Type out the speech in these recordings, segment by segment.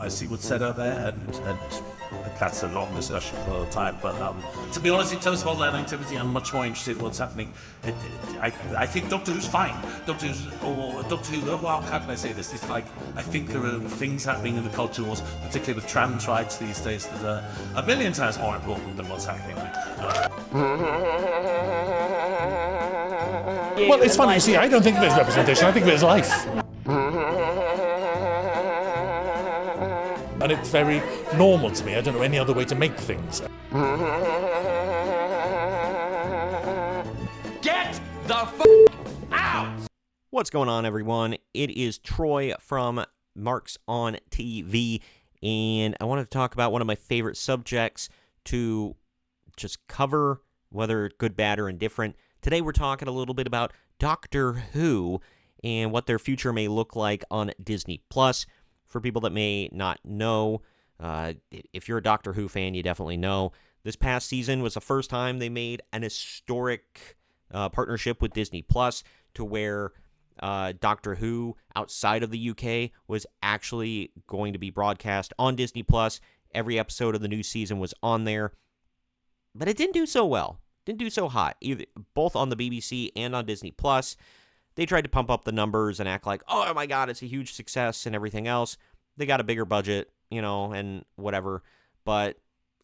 as he would set her there, and that's a long discussion for the time. But to be honest, in terms of all that activity, I'm much more interested in what's happening. I think Doctor Who's fine. Doctor Who, well, how can I say this? It's like, I think there are things happening in the culture wars, particularly with trans rights these days, that are a million times more important than what's happening. Well, it's funny, you see, I don't think of it as representation, I think of it as life. And it's very normal to me. I don't know any other way to make things. Get the out! What's going on, everyone? It is Troy from Marks on TV, and I wanted to talk about one of my favorite subjects to just cover, whether good, bad, or indifferent. Today we're talking a little bit about Doctor Who and what their future may look like on Disney+. For people that may not know, if you're a Doctor Who fan, you definitely know. This past season was the first time they made an historic partnership with Disney+, to where Doctor Who, outside of the UK, was actually going to be broadcast on Disney+. Every episode of the new season was on there. But it didn't do so well. Didn't do so hot, both on the BBC and on Disney+. They tried to pump up the numbers and act like, oh my God, it's a huge success and everything else. They got a bigger budget, and whatever. But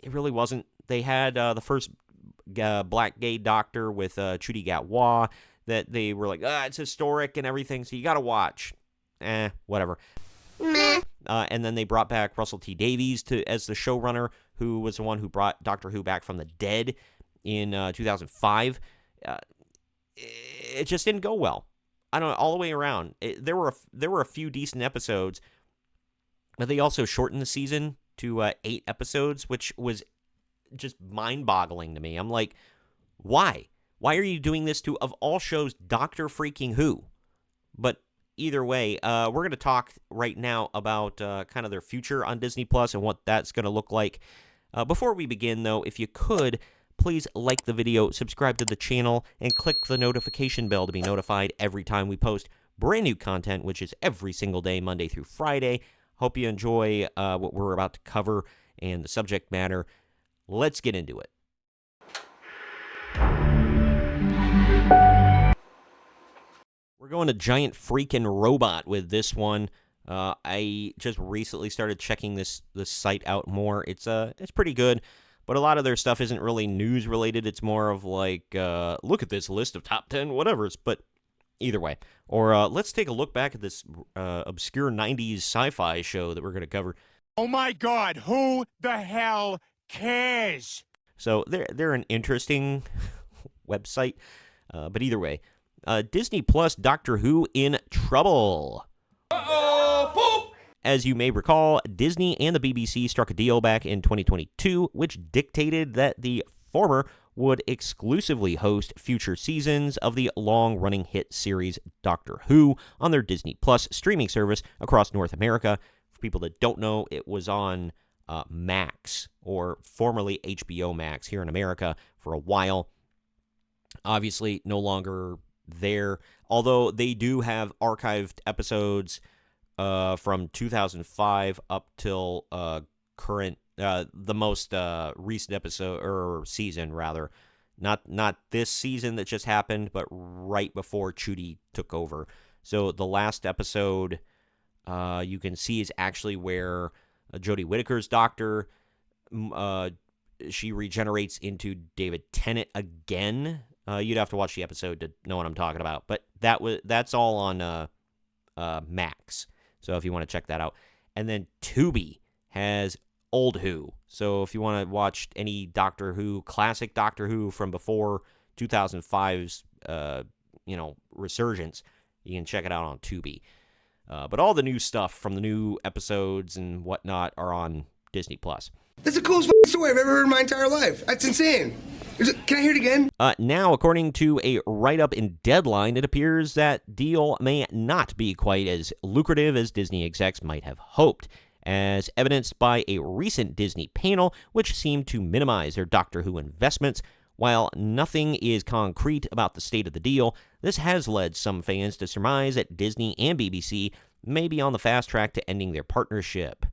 it really wasn't. They had the first black gay doctor with Ncuti Gatwa that they were like, it's historic and everything, so you got to watch. Whatever. And then they brought back Russell T Davies as the showrunner, who was the one who brought Doctor Who back from the dead in 2005. It just didn't go well. I don't know, all the way around. There were a few decent episodes, but they also shortened the season to 8 episodes, which was just mind-boggling to me. I'm like, why? Why are you doing this to, of all shows, Doctor freaking Who? But either way, we're going to talk right now about kind of their future on Disney Plus and what that's going to look like. Before we begin, though, if you could, please like the video, subscribe to the channel, and click the notification bell to be notified every time we post brand new content, which is every single day, Monday through Friday. Hope you enjoy what we're about to cover and the subject matter. Let's get into it. We're going to Giant Freaking Robot with this one. I just recently started checking this site out more. It's pretty good. But a lot of their stuff isn't really news-related. It's more of like, look at this list of top 10 whatevers. But either way. Or let's take a look back at this obscure 90s sci-fi show that we're going to cover. Oh my God, who the hell cares? So they're an interesting website. But either way. Disney Plus Doctor Who in trouble. Uh-oh, poop! As you may recall, Disney and the BBC struck a deal back in 2022, which dictated that the former would exclusively host future seasons of the long-running hit series Doctor Who on their Disney Plus streaming service across North America. For people that don't know, it was on Max, or formerly HBO Max, here in America for a while. Obviously, no longer there, although they do have archived episodes from 2005 up till current, the most recent episode, or season rather, not this season that just happened, but right before Ncuti took over. So the last episode you can see is actually where Jodie Whittaker's Doctor, she regenerates into David Tennant again. You'd have to watch the episode to know what I'm talking about, but that's all on Max. So if you want to check that out. And then Tubi has Old Who. So if you want to watch any Doctor Who, classic Doctor Who from before 2005's, resurgence, you can check it out on Tubi. But all the new stuff from the new episodes and whatnot are on Disney+. That's the coolest story I've ever heard in my entire life. That's insane. Can I hear it again? Now, according to a write-up in Deadline, it appears that deal may not be quite as lucrative as Disney execs might have hoped, as evidenced by a recent Disney panel which seemed to minimize their Doctor Who investments. While nothing is concrete about the state of the deal, this has led some fans to surmise that Disney and BBC may be on the fast track to ending their partnership.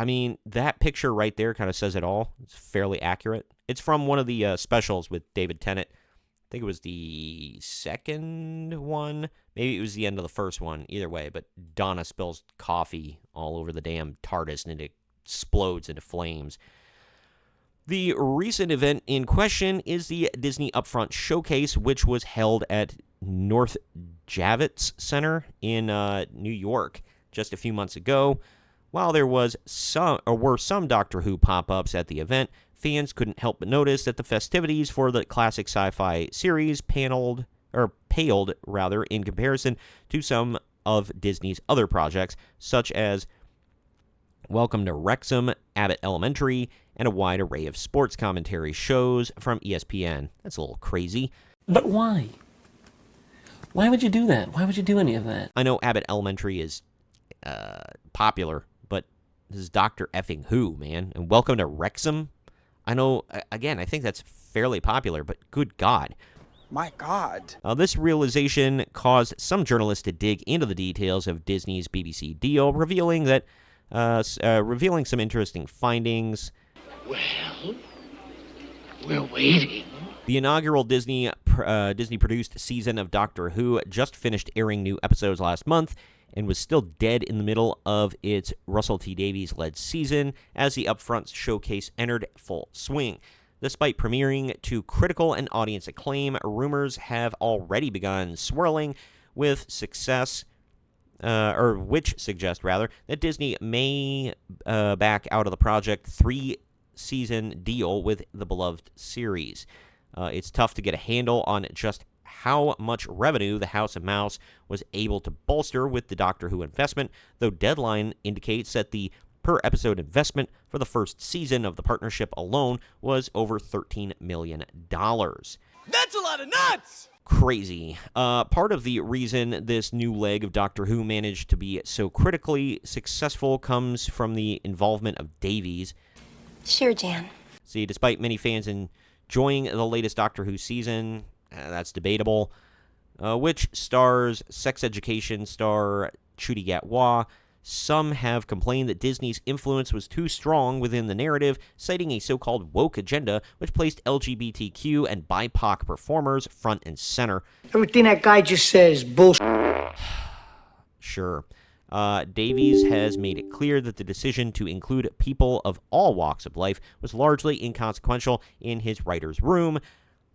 I mean, that picture right there kind of says it all. It's fairly accurate. It's from one of the specials with David Tennant. I think it was the second one. Maybe it was the end of the first one. Either way, but Donna spills coffee all over the damn TARDIS and it explodes into flames. The recent event in question is the Disney Upfront Showcase, which was held at North Javits Center in New York just a few months ago. While there were some Doctor Who pop-ups at the event, fans couldn't help but notice that the festivities for the classic sci-fi series paled in comparison to some of Disney's other projects, such as Welcome to Wrexham, Abbott Elementary, and a wide array of sports commentary shows from ESPN. That's a little crazy. But why? Why would you do that? Why would you do any of that? I know Abbott Elementary is popular, but this is Doctor effing Who, man. And Welcome to Wrexham. I know, again, I think that's fairly popular, but good God. My God. This realization caused some journalists to dig into the details of Disney's BBC deal, revealing some interesting findings. Well, we're waiting. The inaugural Disney-produced season of Doctor Who just finished airing new episodes last month and was still dead in the middle of its Russell T Davies-led season as the Upfront Showcase entered full swing. Despite premiering to critical and audience acclaim, rumors have already begun swirling which suggest that Disney may back out of the project 3-season deal with the beloved series. It's tough to get a handle on just how much revenue the House of Mouse was able to bolster with the Doctor Who investment, though Deadline indicates that the per-episode investment for the first season of the partnership alone was over $13 million. That's a lot of nuts! Crazy. Part of the reason this new leg of Doctor Who managed to be so critically successful comes from the involvement of Davies. Sure, Jan. See, despite many fans enjoying the latest Doctor Who season, that's debatable, which stars Sex Education star Ncuti Gatwa. Some have complained that Disney's influence was too strong within the narrative, citing a so-called woke agenda which placed LGBTQ and BIPOC performers front and center. Everything that guy just says, bullshit. Sure. Davies has made it clear that the decision to include people of all walks of life was largely inconsequential in his writer's room,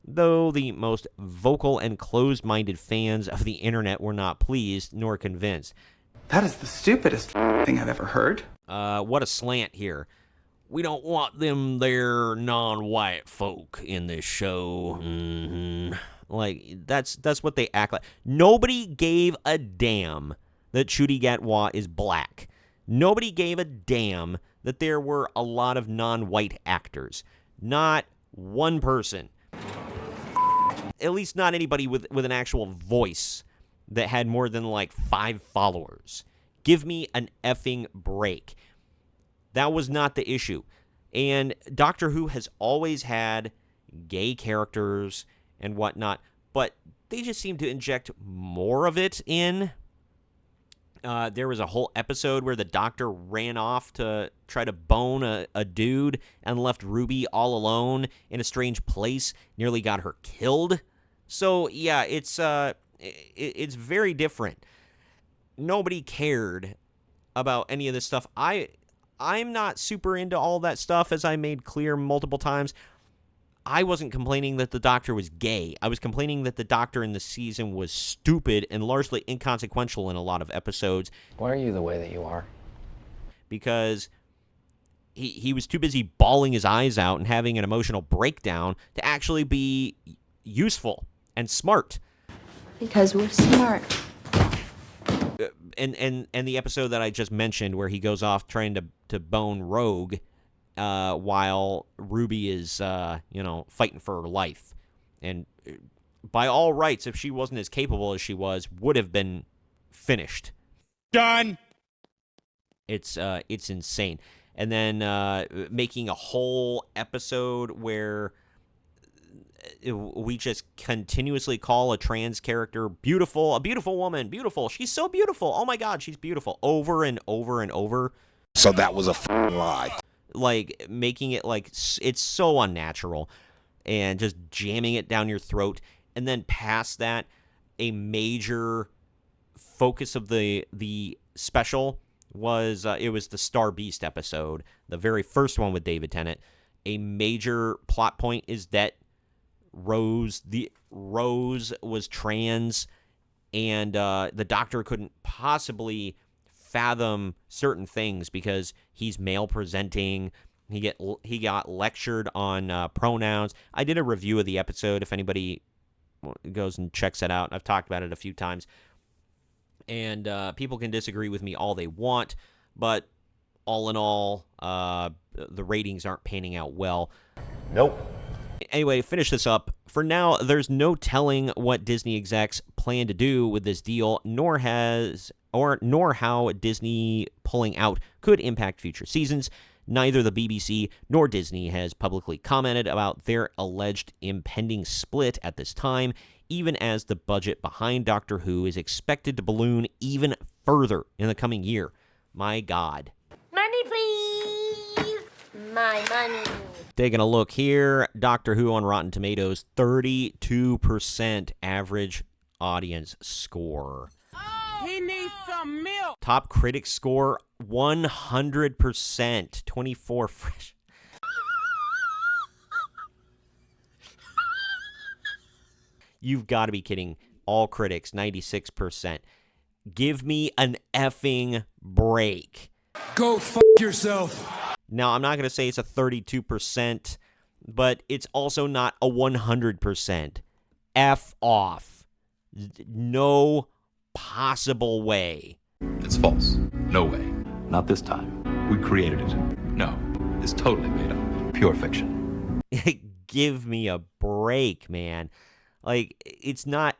though the most vocal and closed-minded fans of the internet were not pleased nor convinced. That is the stupidest thing I've ever heard. What a slant here. We don't want them there non-white folk in this show. Like, that's what they act like. Nobody gave a damn that Ncuti Gatwa is black. Nobody gave a damn that there were a lot of non-white actors. Not one person. At least not anybody with an actual voice that had more than like 5 followers. Give me an effing break. That was not the issue. And Doctor Who has always had gay characters and whatnot, but they just seem to inject more of it in. There was a whole episode where the Doctor ran off to try to bone a dude and left Ruby all alone in a strange place, nearly got her killed. So, yeah, it's very different. Nobody cared about any of this stuff. I'm not super into all that stuff, as I made clear multiple times. I wasn't complaining that the Doctor was gay. I was complaining that the Doctor in the season was stupid and largely inconsequential in a lot of episodes. Why are you the way that you are? Because he was too busy bawling his eyes out and having an emotional breakdown to actually be useful and smart. Because we're smart. And the episode that I just mentioned where he goes off trying to bone Rogue while Ruby is, fighting for her life. And by all rights, if she wasn't as capable as she was, would have been finished. Done. It's insane. And then making a whole episode where we just continuously call a trans character beautiful, a beautiful woman, beautiful. She's so beautiful. Oh my God, she's beautiful. Over and over and over. So that was a f***ing lie. Like, making it like it's so unnatural and just jamming it down your throat. And then past that, a major focus of the special was it was the Star Beast episode, the very first one with David Tennant. A major plot point is that Rose was trans, and the Doctor couldn't possibly fathom certain things because he's male presenting. He got lectured on pronouns. I did a review of the episode. If anybody goes and checks it out, I've talked about it a few times. And people can disagree with me all they want, but all in all, the ratings aren't panning out well. Nope. Anyway, finish this up. For now, there's no telling what Disney execs plan to do with this deal, nor how Disney pulling out could impact future seasons. Neither the BBC nor Disney has publicly commented about their alleged impending split at this time, even as the budget behind Doctor Who is expected to balloon even further in the coming year. My God. Money, please. My money. Taking a look here, Doctor Who on Rotten Tomatoes, 32% average audience score. He needs some milk. Top critic score, 100%, 24 fresh. You've got to be kidding. All critics, 96%. Give me an effing break. Go f*** yourself. Now, I'm not going to say it's a 32%, but it's also not a 100%. F off. No possible way. It's false. No way. Not this time. We created it. No, it's totally made up. Pure fiction. Give me a break, man. Like, it's not...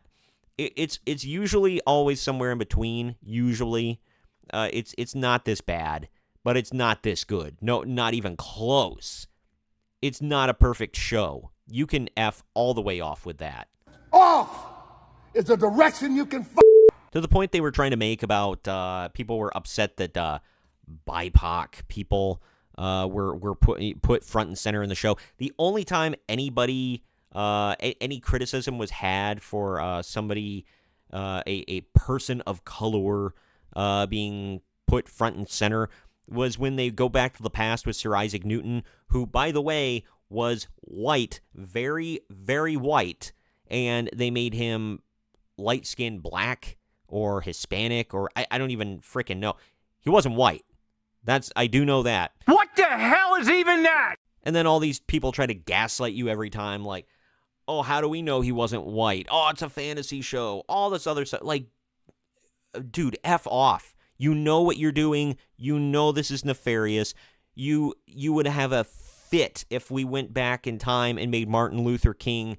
It's usually always somewhere in between. Usually. It's not this bad, but it's not this good. No, not even close. It's not a perfect show. You can F all the way off with that. Off is a direction you can To the point they were trying to make about people were upset that BIPOC people were put front and center in the show. The only time anybody any criticism was had for somebody a person of color being put front and center was when they go back to the past with Sir Isaac Newton, who, by the way, was white, very, very white, and they made him light-skinned black or Hispanic, or I don't even freaking know. He wasn't white. I do know that. What the hell is even that? And then all these people try to gaslight you every time, like, oh, how do we know he wasn't white? Oh, it's a fantasy show. All this other stuff. Like, dude, F off. You know what you're doing. You know this is nefarious. You would have a fit if we went back in time and made Martin Luther King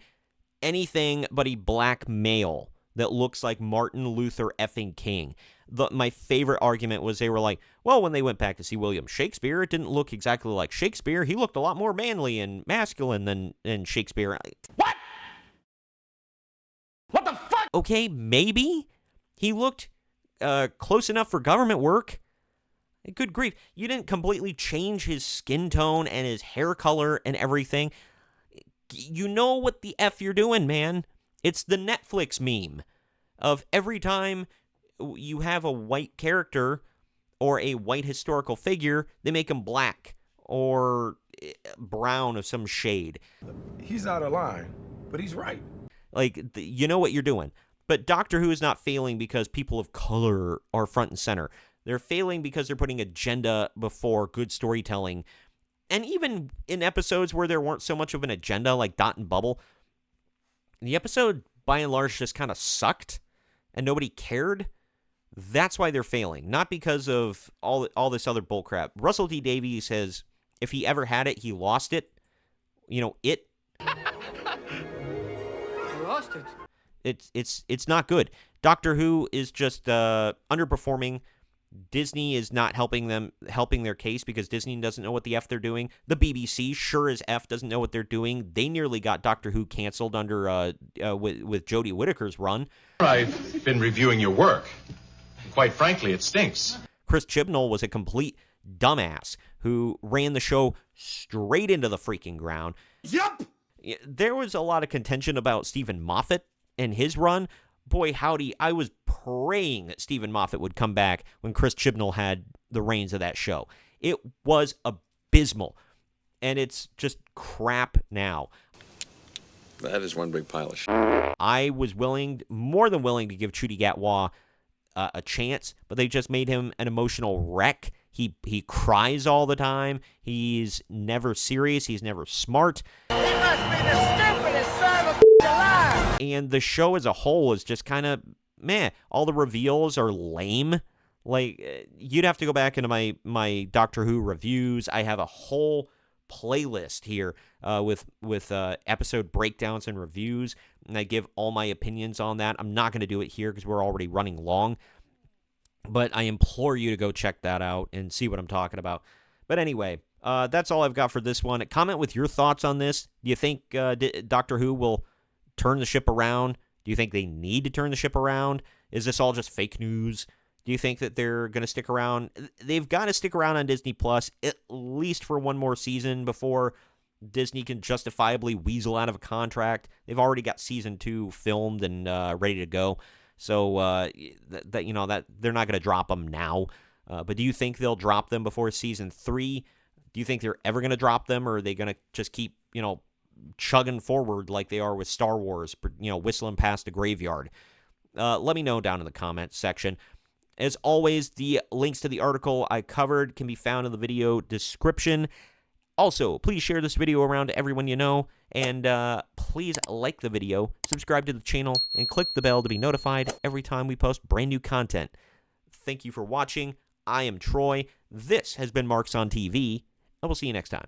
anything but a black male that looks like Martin Luther effing King. My favorite argument was they were like, well, when they went back to see William Shakespeare, it didn't look exactly like Shakespeare. He looked a lot more manly and masculine than Shakespeare. What? What the fuck? Okay, maybe he looked close enough for government work. Good grief. You didn't completely change his skin tone and his hair color and everything. You know what the F you're doing, man. It's the Netflix meme of every time you have a white character or a white historical figure, they make him black or brown of some shade. He's out of line, but he's right. Like, you know what you're doing. But Doctor Who is not failing because people of color are front and center. They're failing because they're putting agenda before good storytelling. And even in episodes where there weren't so much of an agenda, like Dot and Bubble, the episode, by and large, just kind of sucked and nobody cared. That's why they're failing, not because of all this other bullcrap. Russell T Davies says if he ever had it, he lost it. You know, it. Lost it. It's not good. Doctor Who is just underperforming. Disney is not helping their case because Disney doesn't know what the F they're doing. The BBC sure as F doesn't know what they're doing. They nearly got Doctor Who canceled under with Jodie Whittaker's run. I've been reviewing your work. Quite frankly, it stinks. Chris Chibnall was a complete dumbass who ran the show straight into the freaking ground. Yup! There was a lot of contention about Stephen Moffat and his run. Boy, howdy, I was praying that Stephen Moffat would come back when Chris Chibnall had the reins of that show. It was abysmal, and it's just crap now. That is one big pile of shit. I was more than willing to give Ncuti Gatwa a chance, but they just made him an emotional wreck. He cries all the time. He's never serious. He's never smart. He must be the stupidest son of a alive. And the show as a whole is just kind of meh. All the reveals are lame. Like, you'd have to go back into my Doctor Who reviews. I have a whole playlist here with episode breakdowns and reviews, and I give all my opinions on that. I'm not going to do it here because we're already running long, but I implore you to go check that out and see what I'm talking about. But anyway, that's all I've got for this one. Comment with your thoughts on this. Do you think Doctor Who will turn the ship around? Do you think they need to turn the ship around? Is this all just fake news? Do you think that they're going to stick around? They've got to stick around on Disney Plus at least for one more season before Disney can justifiably weasel out of a contract. They've already got season 2 filmed and ready to go, so that they're not going to drop them now. But do you think they'll drop them before season 3? Do you think they're ever going to drop them, or are they going to just keep chugging forward like they are with Star Wars, whistling past the graveyard? Let me know down in the comments section. As always, the links to the article I covered can be found in the video description. Also, please share this video around to everyone you know, and please like the video, subscribe to the channel, and click the bell to be notified every time we post brand new content. Thank you for watching. I am Troy. This has been Marks on TV, and we'll see you next time.